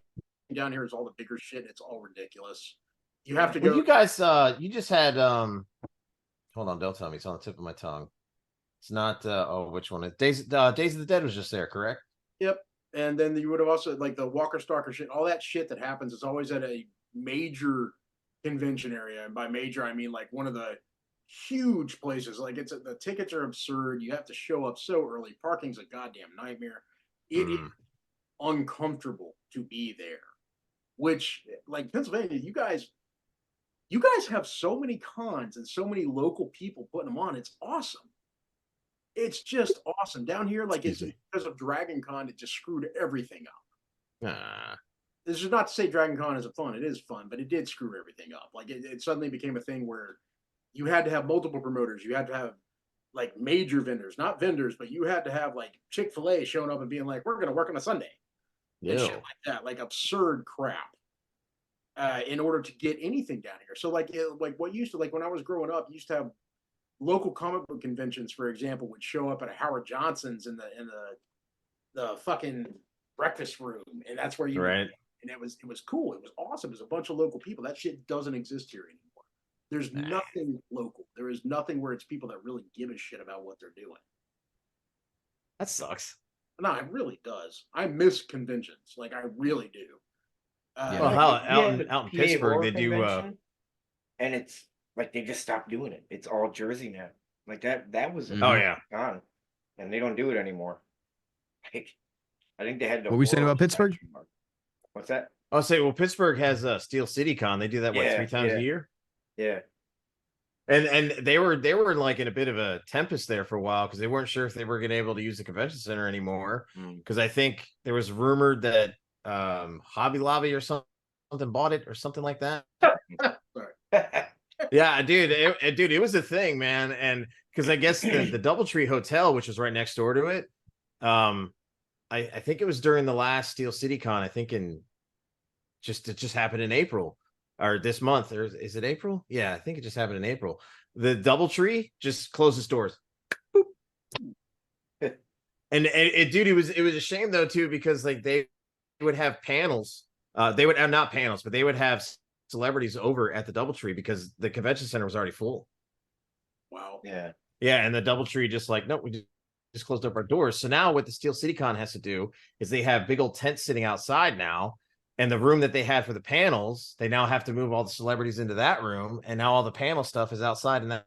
I: down here is all the bigger shit. It's all ridiculous. You have to go.
K: Well, you guys, you just had hold on, don't tell me. It's on the tip of my tongue. It's not which one? Days of the Dead was just there, correct?
I: Yep. And then you would have also like the Walker Stalker shit, all that shit that happens is always at a major convention area. And by major, I mean like one of the huge places. Like the tickets are absurd. You have to show up so early. Parking's a goddamn nightmare. It is uncomfortable to be there. Which, like Pennsylvania, you guys have so many cons and so many local people putting them on. It's awesome. It's just awesome. Down here, like it's because of Dragon Con, it just screwed everything up. This is not to say Dragon Con isn't fun. It is fun, but it did screw everything up. Like it suddenly became a thing where you had to have multiple promoters. You had to have like major vendors, not vendors, but you had to have like Chick-fil-A showing up and being like, we're going to work on a Sunday. And shit like that, like absurd crap. In order to get anything down here. So like what used to, like when I was growing up, you used to have local comic book conventions, for example, would show up at a Howard Johnson's in the fucking breakfast room. And that's where you
K: right.
I: And it was cool. It was awesome. There's a bunch of local people. That shit doesn't exist here anymore. There's nothing local. There is nothing where it's people that really give a shit about what they're doing.
K: That sucks.
I: No, it really does. I miss conventions. Like I really do.
K: Well, out in Pittsburgh, they do.
J: And it's like they just stopped doing it. It's all Jersey now. Like that was gone, and they don't do it anymore. Like I think they had.
M: What were we saying about Pittsburgh?
J: What's that?
K: I'll say, well, Pittsburgh has Steel City Con. They do that 3 times a year.
J: Yeah.
K: And they were like in a bit of a tempest there for a while because they weren't sure if they were going to be able to use the convention center anymore. Because I think there was rumored that Hobby Lobby or something bought it or something like that. Yeah, dude, it was a thing, man. And because I guess the DoubleTree Hotel, which is right next door to it, I think it was during the last Steel City Con. I think it just happened in April or this month, or is it April? Yeah, I think it just happened in April. The DoubleTree just closed its doors. And dude, it was a shame though too because like they would have panels. They would have not panels, but they would have celebrities over at the DoubleTree because the convention center was already full.
I: Wow.
J: Yeah.
K: Yeah, and the DoubleTree just like, nope, we just closed up our doors. So now what the Steel City Con has to do is they have big old tents sitting outside now, and the room that they had for the panels, they now have to move all the celebrities into that room, and now all the panel stuff is outside in that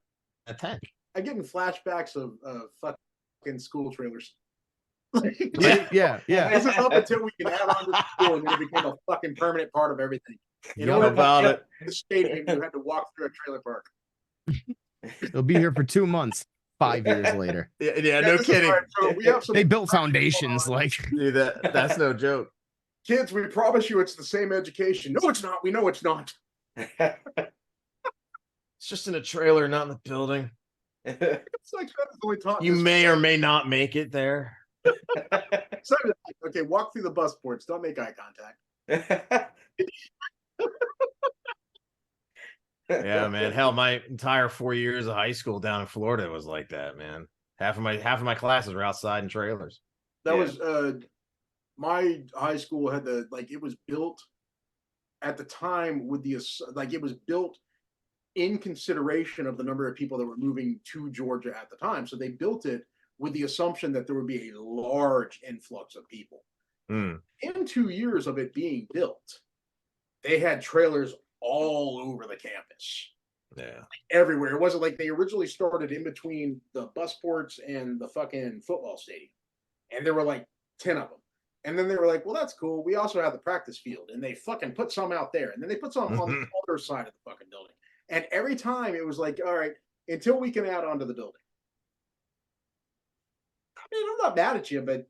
K: tent.
I: I'm getting flashbacks of fucking school trailers.
M: Yeah.
I: This is up until we can add on to the school, and then it became a fucking permanent part of everything. In order
K: about
I: to
K: it.
I: the stadium, you had to walk through a trailer park.
M: They'll be here for 2 months. 5 years later.
K: Yeah, no kidding.
I: Right, so we have some
M: They built foundations like
K: dude, that's no joke.
I: Kids, we promise you it's the same education. No, it's not. We know it's not.
K: It's just in a trailer, not in the building.
I: It's like that's only taught.
K: You may or may not make it there.
I: Okay, walk through the bus ports. Don't make eye contact.
K: Yeah, man. Hell, my entire 4 years of high school down in Florida was like that, man. Half of my classes were outside in trailers.
I: That was my high school had it was built at the time with it was built in consideration of the number of people that were moving to Georgia at the time. So they built it with the assumption that there would be a large influx of people.
K: Mm.
I: In 2 years of it being built, they had trailers all over the campus.
K: Yeah.
I: Everywhere. It wasn't like they originally started in between the bus ports and the fucking football stadium. And there were like 10 of them. And then they were like, well, that's cool. We also have the practice field. And they fucking put some out there. And then they put some on the other side of the fucking building. And every time it was like, all right, until we can add on to the building. I mean, I'm not mad at you, but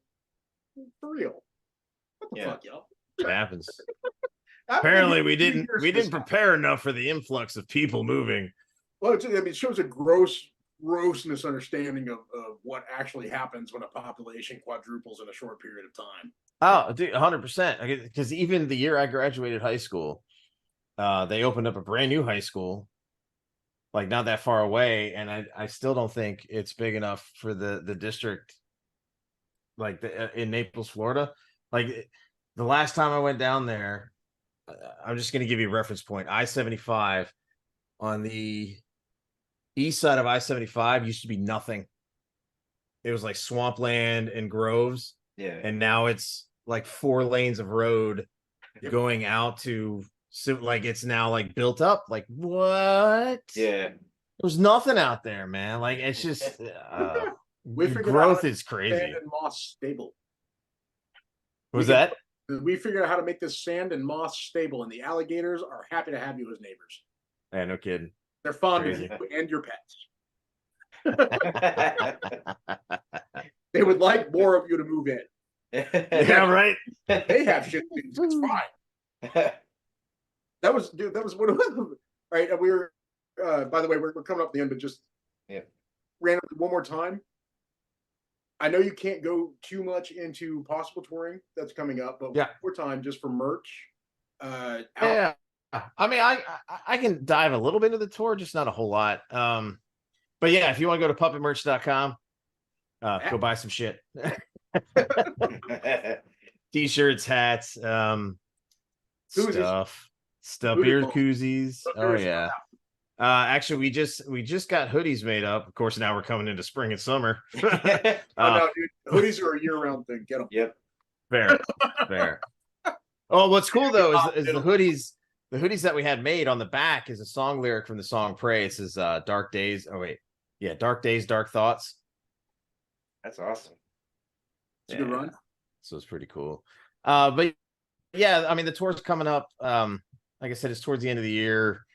I: for real. What the fuck, y'all?
K: It happens. Apparently we didn't prepare enough for the influx of people moving.
I: Well, it shows a gross misunderstanding of what actually happens when a population quadruples in a short period of time.
K: Oh, dude, 100%. Because even the year I graduated high school, they opened up a brand new high school, like not that far away, and I still don't think it's big enough for the district, like in Naples, Florida. Like the last time I went down there, I'm just going to give you a reference point. I-75 on the east side of I-75 used to be nothing. It was like swampland and groves.
J: Yeah.
K: And now it's like 4 lanes of road going out to, so like it's now like built up. Like what?
J: Yeah.
K: There's nothing out there, man. Like it's just growth is crazy.
I: Sand and moss stable.
K: Was that?
I: We figured out how to make this sand and moss stable, and the alligators are happy to have you as neighbors.
K: Yeah, no kidding.
I: They're fond of you and your pets. They would like more of you to move in.
K: Yeah, right.
I: They have shit. It's fine. That was what it was. Right. And we were, by the way, we're coming up to the end, but just randomly one more time. I know you can't go too much into possible touring that's coming up, but one more time, just for merch.
K: Yeah. I mean, I can dive a little bit into the tour, just not a whole lot. But yeah, if you want to go to puppetmerch.com, go buy some shit. T-shirts, hats, stuff, beer koozies. Oh yeah. Actually, we just got hoodies made up. Of course, now we're coming into spring and summer.
I: No, dude, hoodies are a year-round thing. Get them.
J: Yep.
K: Fair. Oh, what's cool though is the hoodies. The hoodies that we had made on the back is a song lyric from the song "Pray." It says "Dark Days." Oh wait, yeah, "Dark Days, Dark Thoughts."
J: That's awesome.
I: It's a good run.
K: So it's pretty cool. But yeah, I mean the tour's coming up. Like I said, it's towards the end of the year.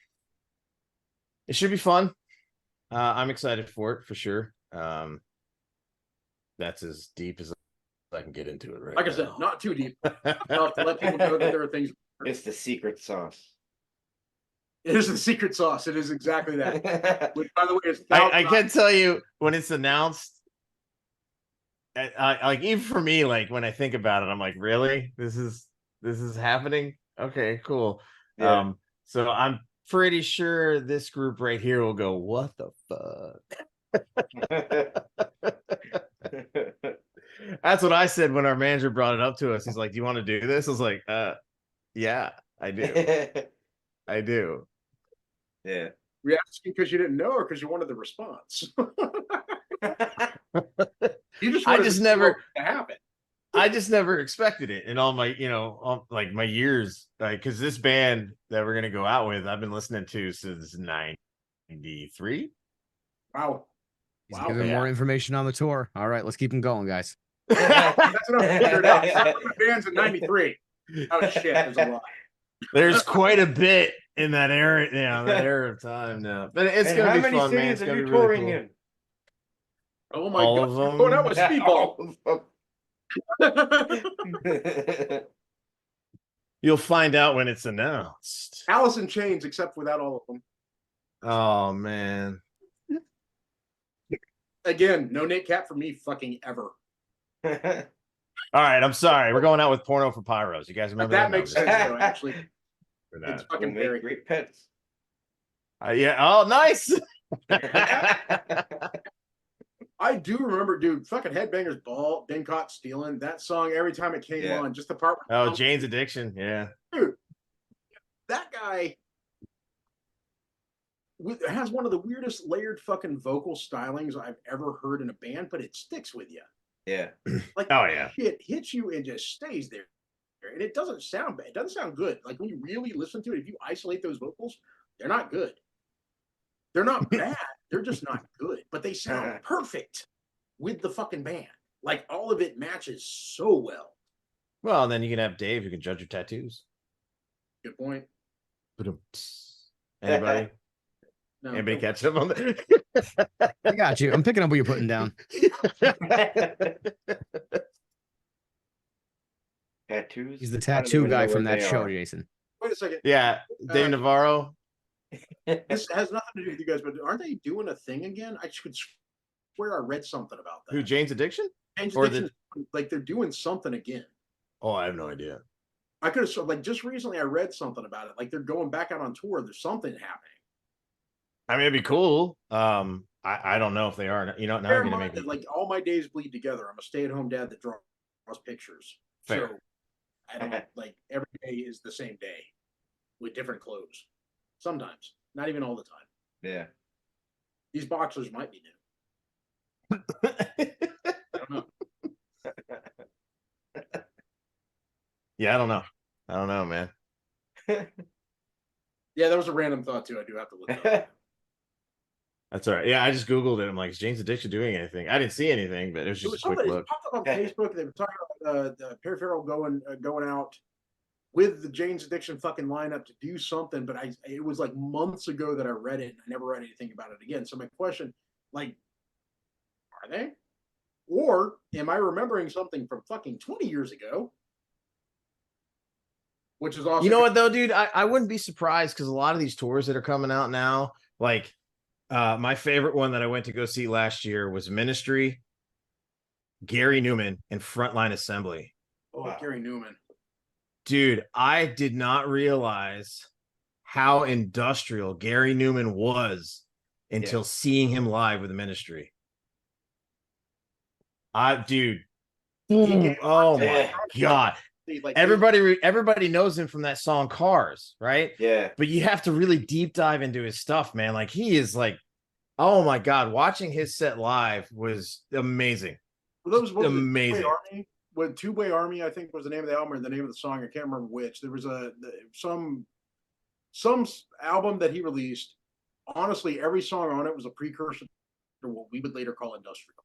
K: It should be fun. I'm excited for it for sure. That's as deep as I can get into it right
I: Like I said, not too deep. Enough to let people know that there are things.
J: It's the secret sauce.
I: It is the secret sauce. It is exactly that. Which, by the way, is
K: I can tell you when it's announced. Like even for me, like when I think about it, I'm like, really, this is happening. Okay, cool.
J: Yeah.
K: So I'm pretty sure this group right here will go, what the fuck? That's what I said when our manager brought it up to us. He's like, do you want to do this? I was like, yeah, I do. I do.
J: Yeah.
I: Were you asking because you didn't know or because you wanted the response?
K: I just never
I: to happen.
K: I just never expected it in all my, like my years, like, because this band that we're gonna go out with, I've been listening to since '93.
I: Wow.
M: He's giving more information on the tour. All right, let's keep them going, guys.
I: That's what I figured out. Bands in '93. Oh shit, there's a lot.
K: There's quite a bit in that era, that era of time now. But it's gonna be fun, man. It's gonna be really cool.
J: In?
I: Oh my
K: all
I: god!
K: Of them.
I: Oh, that was Speedball.
K: You'll find out when it's announced.
I: Alice in Chains, except without all of them.
K: Oh man.
I: Again, no Nate Cap for me fucking ever.
K: All right, I'm sorry. We're going out with Porno for Pyros. You guys remember
I: that? That makes sense, though, actually.
K: For that.
I: It's fucking very
J: great pets.
K: Yeah. Oh, nice.
I: I do remember, dude, fucking Headbangers Ball, Been Caught Stealing, that song every time it came on, just the part.
K: Oh, Jane's Addiction. Yeah.
I: Dude, that guy it has one of the weirdest layered fucking vocal stylings I've ever heard in a band, but it sticks with you.
J: Yeah.
I: Like,
K: oh yeah,
I: it hits you and just stays there. And it doesn't sound bad. It doesn't sound good. Like when you really listen to it, if you isolate those vocals, they're not good. They're not bad. They're just not good. But they sound perfect with the fucking band. Like all of it matches so well.
K: Well, then you can have Dave who can judge your tattoos.
I: Good point.
K: Anybody?
I: No,
K: Anybody catch up on that?
M: I got you. I'm picking up what you're putting down.
J: Tattoos.
M: He's the tattoo guy from that show, Jason.
I: Wait a second.
K: Yeah, Dave Navarro.
I: This has nothing to do with you guys, but aren't they doing a thing again? I could swear I read something about that.
K: Who, Jane's Addiction?
I: Jane's
K: Or
I: Addiction, like they're doing something again.
K: Oh, I have no idea.
I: I could have like just recently I read something about it. Like they're going back out on tour. There's something happening.
K: I mean, it'd be cool. I don't know if they are. You know, now I'm gonna make it.
I: Like all my days bleed together. I'm a stay-at-home dad that draws pictures.
K: Fair.
I: So I don't like every day is the same day with different clothes. Sometimes, not even all the time.
J: Yeah.
I: These boxers might be new. I don't know.
K: Yeah, I don't know. I don't know, man.
I: Yeah, that was a random thought too. I do have to look it up.
K: That's all right. Yeah, I just Googled it. I'm like, is Jane's Addiction doing anything? I didn't see anything, but it was just a quick
I: It
K: look.
I: popped up on Facebook. They were talking about Perry Farrell going out with the Jane's Addiction fucking lineup to do something, but it was like months ago that I read it, and I never read anything about it again. So my question, like, are they? Or am I remembering something from fucking 20 years ago? Which is awesome.
K: You know what though, dude? I wouldn't be surprised because a lot of these tours that are coming out now, like my favorite one that I went to go see last year was Ministry, Gary Newman, and Frontline Assembly.
I: Oh, wow. Gary Newman.
K: Dude, I did not realize how industrial Gary Newman was until seeing him live with the Ministry. Dude. Oh my God.
I: Like
K: everybody knows him from that song Cars, right?
J: Yeah.
K: But you have to really deep dive into his stuff, man. Like he is like, oh my God, watching his set live was amazing.
I: Well, those were
K: amazing.
I: Two-Way Army, I think was the name of the album or the name of the song. I can't remember which. There was some album that he released. Honestly, every song on it was a precursor to what we would later call industrial.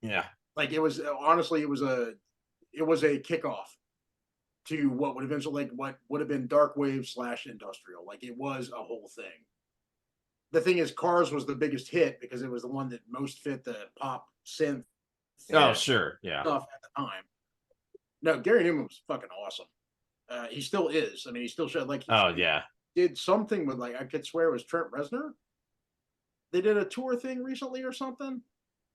K: Yeah.
I: Like it was honestly, it was a kickoff to what would eventually what would have been dark wave / industrial. Like it was a whole thing. The thing is, Cars was the biggest hit because it was the one that most fit the pop synth.
K: Oh, sure, yeah.
I: Stuff at the time. No, Gary Newman was fucking awesome. He still is. I mean, he still showed like. Did something with like I could swear it was Trent Reznor. They did a tour thing recently or something.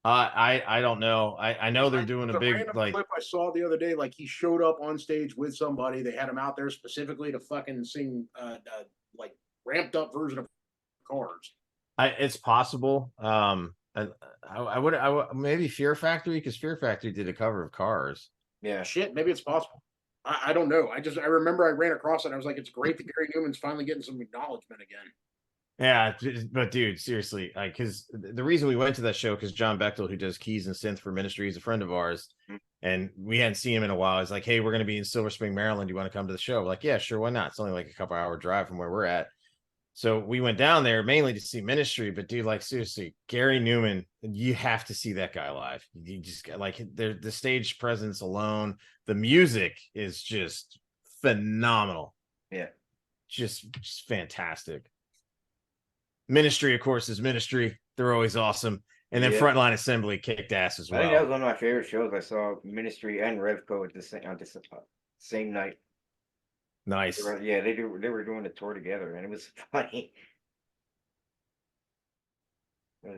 K: I don't know. I know they're doing a big like
I: clip I saw the other day. Like he showed up on stage with somebody. They had him out there specifically to fucking sing like ramped up version of Cars.
K: It's possible. I would maybe Fear Factory because Fear Factory did a cover of Cars.
I: Yeah, shit. Maybe it's possible. I don't know. I remember I ran across it. And I was like, it's great that Gary Newman's finally getting some acknowledgement again.
K: Yeah, but dude, seriously, like, because the reason we went to that show because John Bechtel, who does keys and synth for Ministry, is a friend of ours, and we hadn't seen him in a while. He's like, "Hey, we're going to be in Silver Spring, Maryland. Do you want to come to the show?" We're like, yeah, sure, why not? It's only like a couple-hour drive from where we're at. So we went down there mainly to see Ministry, but dude, like seriously, Gary Newman, you have to see that guy live. You just like the stage presence alone, the music is just phenomenal.
J: Yeah,
K: just fantastic. Ministry, of course, is Ministry. They're always awesome. And then Frontline Assembly kicked ass as well.
J: I think that was one of my favorite shows. I saw Ministry and Revco at the same night.
K: Nice.
J: They were doing a tour together, and it was funny.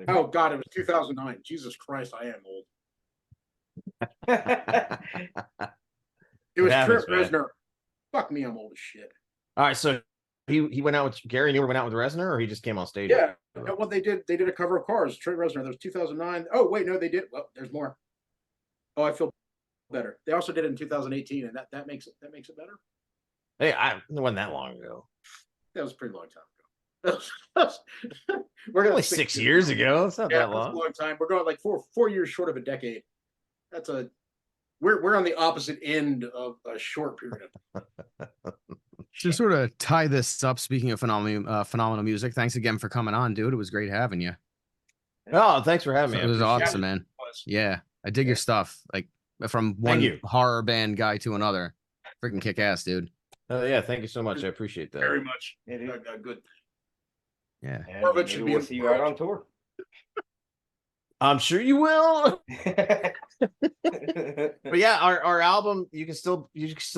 I: Oh God, it was 2009. Jesus Christ, I am old. It was Trent Reznor. Fuck me, I'm old as shit.
K: All right, so he went out with Gary Newman went out with Reznor, or he just came on stage?
I: Yeah. Well, they did a cover of Cars. Trent Reznor. That was 2009. Oh wait, no, they did. Well, there's more. Oh, I feel better. They also did it in 2018, and that makes it better.
K: Hey, it wasn't that long ago.
I: That was a pretty long time ago. We're
K: Only 6 years ago. It's not that
I: That's
K: long.
I: a long time. We're going like four years short of a decade. We're on the opposite end of a short period of
M: To sort of tie this up, speaking of phenomenal music, thanks again for coming on, dude. It was great having you.
K: Oh, thanks for having me.
M: It was awesome, man. Yeah, I dig your stuff. Like from one horror band guy to another. Freaking kick ass, dude.
K: Oh yeah, thank you so much. I appreciate that.
I: Very much. Good.
M: Yeah.
J: Maybe we'll see you out on tour.
K: I'm sure you will. But yeah, our album, you can still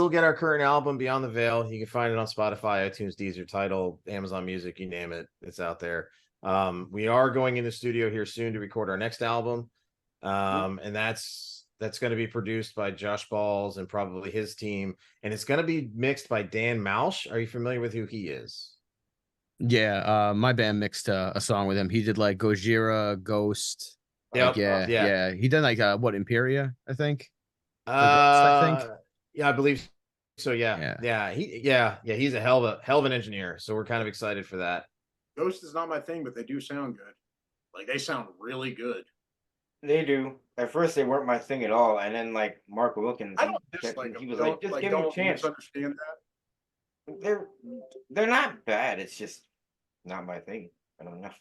K: get our current album, Beyond the Veil. You can find it on Spotify, iTunes, Deezer, Tidal, Amazon Music, you name it, it's out there. We are going in the studio here soon to record our next album. And that's going to be produced by Josh Balls and probably his team, and it's going to be mixed by Dan Mausch. Are you familiar with who he is?
M: Yeah, my band mixed a song with him. He did like Gojira, Ghost.
K: Yep.
M: Yeah. He did like what, Imperia, I think.
K: I believe so. Yeah. He's a hell of an engineer. So we're kind of excited for that.
I: Ghost is not my thing, but they do sound good. Like they sound really good.
J: They do. At first, they weren't my thing at all, and then like Mark Wilkins, he was like, "Just give them a chance."
I: Understand
J: that? They're not bad. It's just not my thing. I don't know.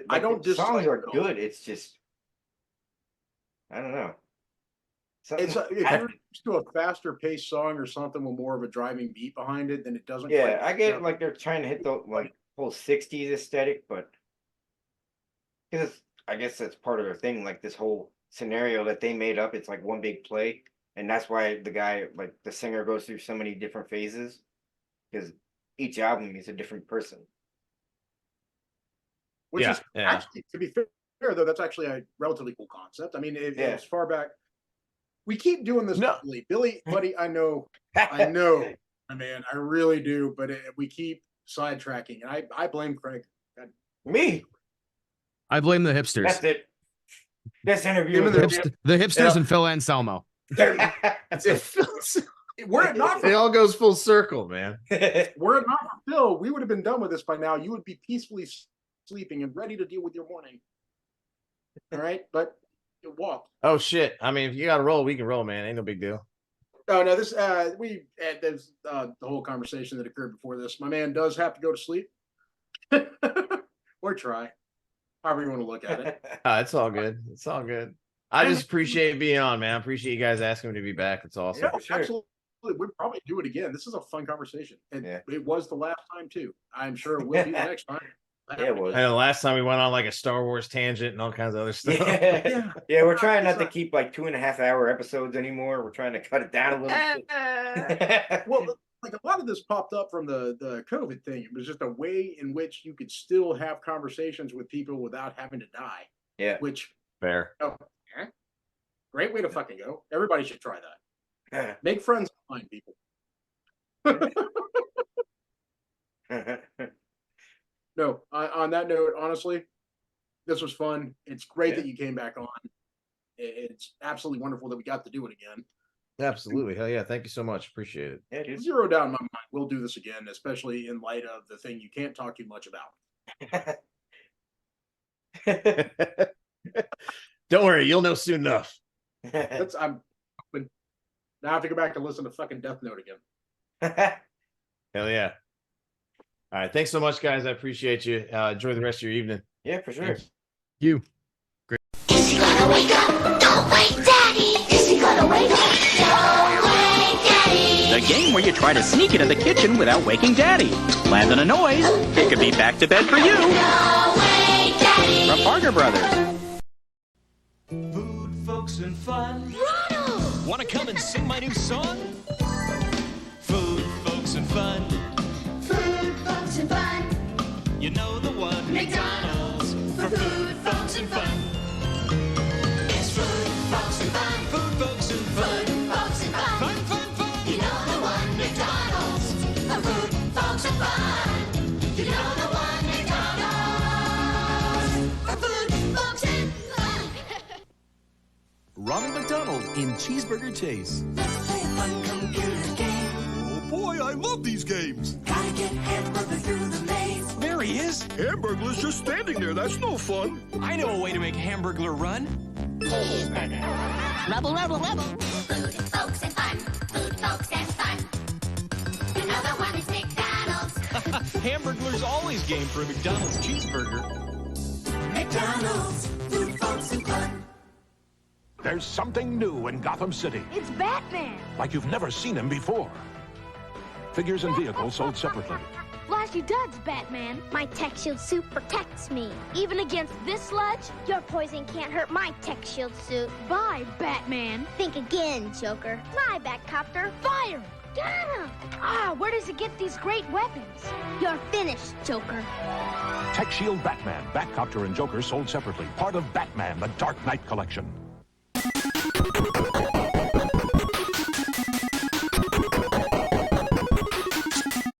I: I don't
J: the songs are
I: them.
J: good. It's just I don't know.
I: If you're used to a faster paced song or something with more of a driving beat behind it, then it doesn't.
J: Yeah, I get like they're trying to hit the like whole '60s aesthetic, but because I guess that's part of their thing. Like this whole scenario that they made up, it's like one big play, and that's why the guy, like the singer, goes through so many different phases because each album is a different person.
I: Which is actually, to be fair, though, that's actually a relatively cool concept. I mean, as far back, we keep doing this. No. Billy, buddy, I know, my man, I really do. But we keep sidetracking, and I blame Craig.
J: Me.
M: I blame the hipsters.
J: That's it. This interview.
M: The hipsters and Phil Anselmo.
I: We're not.
K: It all goes full circle, man.
I: Were it not for Phil, we would have been done with this by now. You would be peacefully sleeping and ready to deal with your morning. All right, but it walked.
K: Oh shit! I mean, if you got to roll, we can roll, man. Ain't no big deal.
I: Oh no, this there's the whole conversation that occurred before this. My man does have to go to sleep, or try, however you want to look at it.
K: It's all good. It's all good. I just appreciate being on, man. I appreciate you guys asking me to be back. It's awesome.
I: Yeah, sure. Absolutely. We'd probably do it again. This is a fun conversation. And it was the last time too. I'm sure it will be the next time.
J: Yeah, it was.
K: And the last time we went on like a Star Wars tangent and all kinds of other stuff.
J: Yeah, we're trying not to keep like 2.5-hour episodes anymore. We're trying to cut it down a little bit.
I: Well, like a lot of this popped up from the COVID thing. It was just a way in which you could still have conversations with people without having to die.
J: Yeah.
I: Which
K: fair.
I: Oh, great way to fucking go. Everybody should try that. Make friends online, people. No, on that note, honestly, this was fun. It's great that you came back on. It's absolutely wonderful that we got to do it again.
K: Absolutely. Hell yeah. Thank you so much. Appreciate it.
I: Yeah, zero doubt in my mind. We'll do this again, especially in light of the thing you can't talk too much about.
K: Don't worry. You'll know soon enough.
I: Now I have to go back and listen to fucking Death Note again.
K: Hell yeah. All right. Thanks so much, guys. I appreciate you. Enjoy the rest of your evening.
J: Yeah, for sure.
M: You. Great.
N: Is he gonna wake up? Don't wake Daddy! Is he gonna wake up? Don't wake Daddy!
O: The game where you try to sneak into the kitchen without waking Daddy. Land on a noise. It could be back to bed for you.
N: Don't wake Daddy!
O: From Parker Brothers.
P: Food, folks, and fun.
N: Ronald!
P: Wanna come and sing my new song? Food, folks, and fun.
N: Food, folks, and fun.
P: You know the one.
N: McDonald's for food, folks, and fun. It's food, folks, and fun.
P: Food, folks, and fun.
N: Food, folks, and fun.
P: Fun, fun, fun.
N: You know the one. McDonald's for food, folks, and fun. You know the one. McDonald's for food, folks, and fun.
P: Ronald McDonald in Cheeseburger Chase.
N: Let's play a fun computer game.
P: Oh boy, I love these games.
N: Gotta get hamburger through the maze.
O: Very
P: he is.
Q: Hamburglar's just standing there. That's no fun.
P: I know a way to make Hamburglar run.
N: Rubble, rubble, rubble. Food, folks, and fun. Food, folks, and fun. Another one is McDonald's.
P: Hamburglar's always game for a McDonald's cheeseburger.
N: McDonald's. Food, folks, and fun.
D: There's something new in Gotham City,
H: It's Batman.
D: like you've never seen him before. Figures and vehicles sold separately.
H: Flashy duds, Batman.
N: My tech shield suit protects me.
H: Even against this sludge?
N: Your poison can't hurt my tech shield suit.
H: Bye, Batman.
N: Think again, Joker. Fly, Batcopter.
H: Fire!
N: Got him!
H: Ah, where does it get these great weapons?
N: You're finished, Joker.
D: Tech Shield Batman, Batcopter, and Joker sold separately. Part of Batman, the Dark Knight collection.